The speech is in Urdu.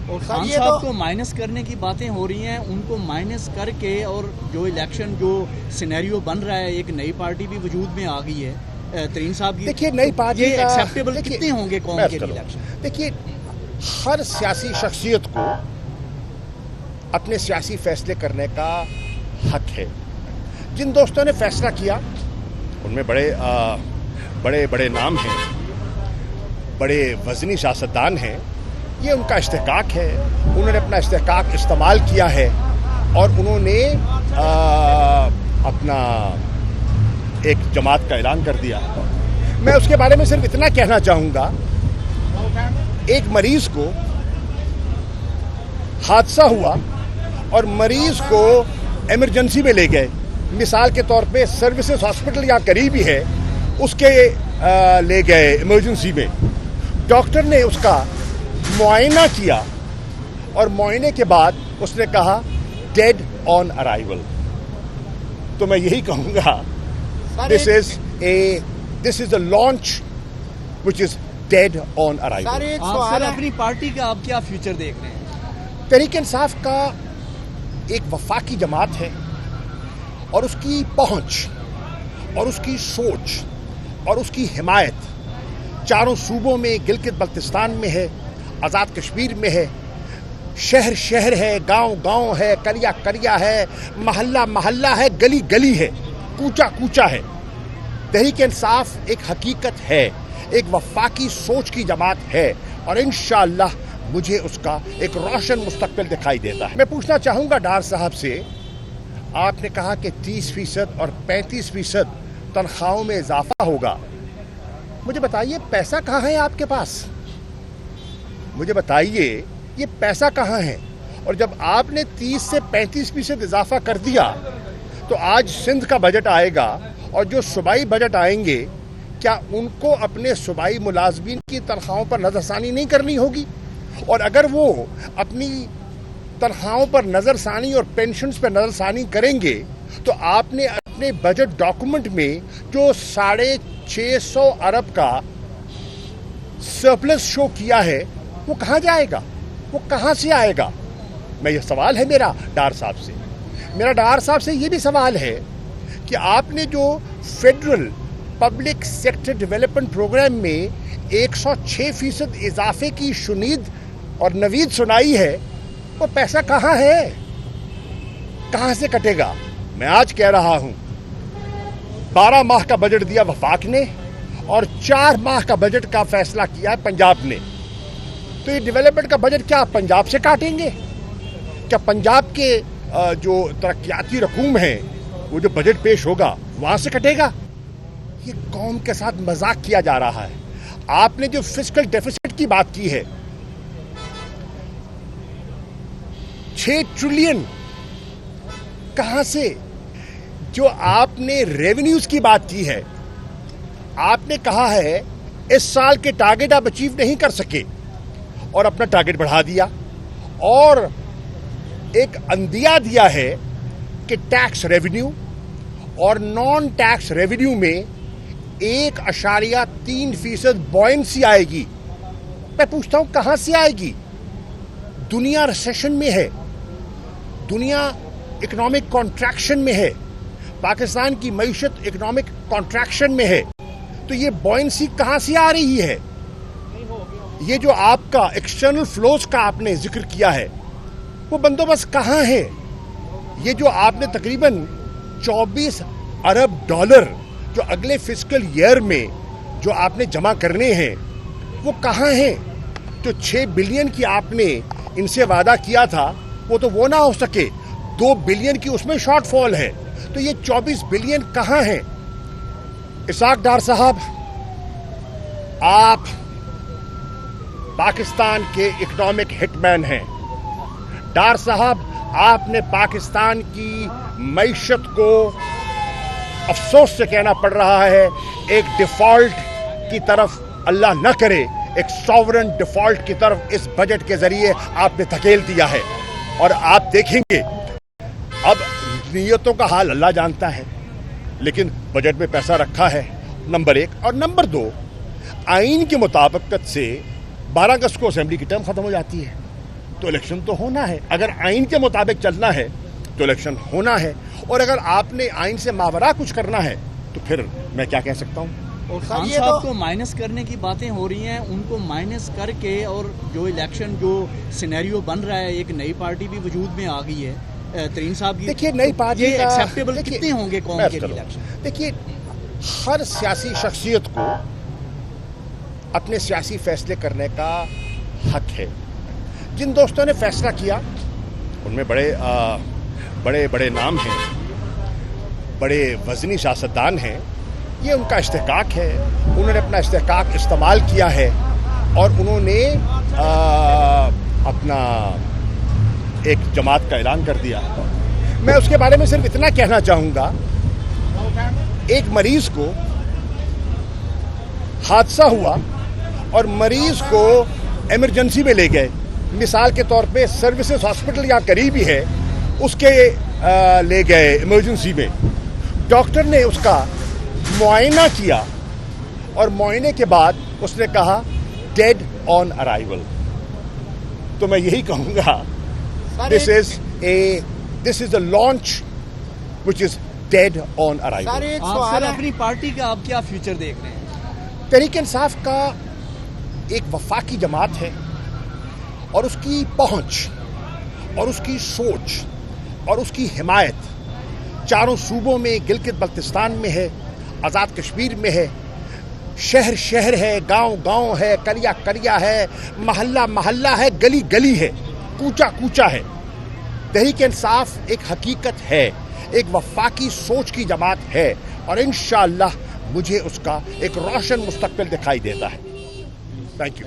اور خان صاحب کو مائنس کرنے کی باتیں ہو رہی ہیں، ان کو مائنس کر کے اور جو الیکشن جو سینیریو بن رہا ہے، ایک نئی پارٹی بھی وجود میں آ گئی ہے ترین صاحب کی، دیکھیے نئی پارٹی یہ ایکسیپٹیبل کتنے ہوں گے قوم کے لیے الیکشن؟ دیکھیے ہر سیاسی شخصیت کو اپنے سیاسی فیصلے کرنے کا حق ہے. جن دوستوں نے فیصلہ کیا ان میں بڑے بڑے نام ہیں، بڑے وزنی سیاستدان ہیں، یہ ان کا استحقاق ہے. انہوں نے اپنا استحقاق استعمال کیا ہے اور انہوں نے اپنا ایک جماعت کا اعلان کر دیا. میں اس کے بارے میں صرف اتنا کہنا چاہوں گا، ایک مریض کو حادثہ ہوا اور مریض کو ایمرجنسی میں لے گئے. مثال کے طور پہ سروسز ہاسپٹل یہاں قریب ہی ہے، اس کے لے گئے ایمرجنسی میں. ڈاکٹر نے اس کا معائنہ کیا اور معائنے کے بعد اس نے کہا ڈیڈ آن ارائیول. تو میں یہی کہوں گا دس از اے لانچ وچ از ڈیڈ آن ارائیول. سر اپنی پارٹی کا آپ کیا فیوچر دیکھ رہے ہیں؟ تحریک انصاف کا ایک وفاقی جماعت ہے اور اس کی پہنچ اور اس کی سوچ اور اس کی حمایت چاروں صوبوں میں، گلگت بلتستان میں ہے، آزاد کشمیر میں ہے، شہر شہر ہے، گاؤں گاؤں ہے، کریا کریا ہے، محلہ محلہ ہے، گلی گلی ہے، کوچا کوچا ہے. تحریک انصاف ایک حقیقت ہے، ایک وفاقی سوچ کی جماعت ہے اور انشاءاللہ مجھے اس کا ایک روشن مستقبل دکھائی دیتا ہے. میں پوچھنا چاہوں گا ڈار صاحب سے، آپ نے کہا کہ 30% اور 35% تنخواہوں میں اضافہ ہوگا. مجھے بتائیے پیسہ کہاں ہے آپ کے پاس؟ مجھے بتائیے یہ پیسہ کہاں ہے؟ اور جب آپ نے 30 سے 35% اضافہ کر دیا تو آج سندھ کا بجٹ آئے گا اور جو صوبائی بجٹ آئیں گے، کیا ان کو اپنے صوبائی ملازمین کی تنخواہوں پر نظر ثانی نہیں کرنی ہوگی؟ اور اگر وہ اپنی تنخواہوں پر نظر ثانی اور پینشنز پر نظر ثانی کریں گے تو آپ نے اپنے بجٹ ڈاکومنٹ میں جو 650 ارب کا سرپلس شو کیا ہے وہ کہاں جائے گا؟ وہ کہاں سے آئے گا؟ میں یہ سوال ہے میرا ڈار صاحب سے. میرا ڈار صاحب سے یہ بھی سوال ہے کہ آپ نے جو federal public sector development programme میں 106% اضافے کی شنید اور نوید سنائی ہے، وہ پیسہ کہاں ہے؟ کہاں سے کٹے گا؟ میں آج کہہ رہا ہوں 12 ماہ کا بجٹ دیا وفاق نے اور 4 ماہ کا بجٹ کا فیصلہ کیا ہے پنجاب نے. تو یہ ڈیولپمنٹ کا بجٹ کیا پنجاب سے کاٹیں گے؟ کیا پنجاب کے جو ترقیاتی رقوم ہیں وہ جو بجٹ پیش ہوگا وہاں سے کٹے گا؟ یہ قوم کے ساتھ مذاق کیا جا رہا ہے. آپ نے جو فسکل ڈیفیسٹ کی بات کی ہے، 6 ٹریلین کہاں سے؟ جو آپ نے ریونیوز کی بات کی ہے، آپ نے کہا ہے اس سال کے ٹارگٹ آپ اچیو نہیں کر سکے اور اپنا ٹارگٹ بڑھا دیا اور ایک اندیا دیا ہے کہ ٹیکس ریونیو اور نان ٹیکس ریونیو میں 1.3% بوئنسی آئے گی. میں پوچھتا ہوں کہاں سے آئے گی؟ دنیا ریسیشن میں ہے، دنیا اکنامک کانٹریکشن میں ہے، پاکستان کی معیشت اکنامک کانٹریکشن میں ہے. تو یہ بوئنسی کہاں سے آ رہی ہے؟ یہ جو آپ کا ایکسٹرنل فلوز کا آپ نے ذکر کیا ہے وہ بندوبست کہاں ہے؟ یہ جو آپ نے تقریباً 24 ارب ڈالر جو اگلے فسکل ایئر میں جو آپ نے جمع کرنے ہیں وہ کہاں ہیں؟ جو 6 بلین کی آپ نے ان سے وعدہ کیا تھا وہ تو وہ نہ ہو سکے، 2 بلین کی اس میں شارٹ فال ہے. تو یہ 24 بلین کہاں ہیں؟ اسحاق ڈار صاحب، آپ پاکستان کے اکنامک ہٹ مین ہیں. ڈار صاحب، آپ نے پاکستان کی معیشت کو افسوس سے کہنا پڑ رہا ہے ایک ڈیفالٹ کی طرف، اللہ نہ کرے ایک ساورن ڈیفالٹ کی طرف اس بجٹ کے ذریعے آپ نے دھکیل دیا ہے. اور آپ دیکھیں گے اب نیتوں کا حال اللہ جانتا ہے، لیکن بجٹ میں پیسہ رکھا ہے، نمبر 1. اور نمبر 2، آئین کے مطابقت سے 12 اگست کو اسمبلی کی ٹرم ختم ہو جاتی ہے. تو الیکشن تو ہونا ہے. اگر آئین کے مطابق چلنا ہے تو الیکشن ہونا ہے, اور اگر آپ نے آئین سے ماورا کچھ کرنا ہے تو پھر میں کیا کہہ سکتا ہوں. اور خان صاحب کو مائنس کرنے کی باتیں ہو رہی ہیں, ان کو مائنس کر کے اور جو الیکشن جو سینیریو بن رہا ہے, ایک نئی پارٹی بھی وجود میں آ گئی ہے ترین صاحب کی. دیکھیے نئی پارٹی یہ ایکسیپٹیبل کتنے ہوں گے قوم کے لیے؟ دیکھیے ہر سیاسی شخصیت کو اپنے سیاسی فیصلے کرنے کا حق ہے. جن دوستوں نے فیصلہ کیا ان میں بڑے بڑے نام ہیں, بڑے وزنی سیاستدان ہیں. یہ ان کا استحقاق ہے, انہوں نے اپنا استحقاق استعمال کیا ہے اور انہوں نے اپنا ایک جماعت کا اعلان کر دیا. میں اس کے بارے میں صرف اتنا کہنا چاہوں گا, ایک مریض کو حادثہ ہوا اور مریض کو ایمرجنسی میں لے گئے. مثال کے طور پہ سروسز ہاسپٹل یہاں قریب ہی ہے, اس کے لے گئے ایمرجنسی میں. ڈاکٹر نے اس کا معائنہ کیا اور معائنے کے بعد اس نے کہا ڈیڈ آن ارائیول. تو میں یہی کہوں گا دس از اے لانچ وچ از ڈیڈ آن ارائیول. سر اپنی پارٹی کا آپ کیا فیوچر دیکھ رہے ہیں؟ تحریک انصاف کا ایک وفاقی جماعت ہے, اور اس کی پہنچ اور اس کی سوچ اور اس کی حمایت چاروں صوبوں میں, گلگت بلتستان میں ہے, آزاد کشمیر میں ہے, شہر شہر ہے, گاؤں گاؤں ہے, کریا کریا ہے, محلہ محلہ ہے, گلی گلی ہے, کوچا کوچا ہے. تحریک انصاف ایک حقیقت ہے, ایک وفاقی سوچ کی جماعت ہے, اور انشاءاللہ مجھے اس کا ایک روشن مستقبل دکھائی دیتا ہے. Thank you.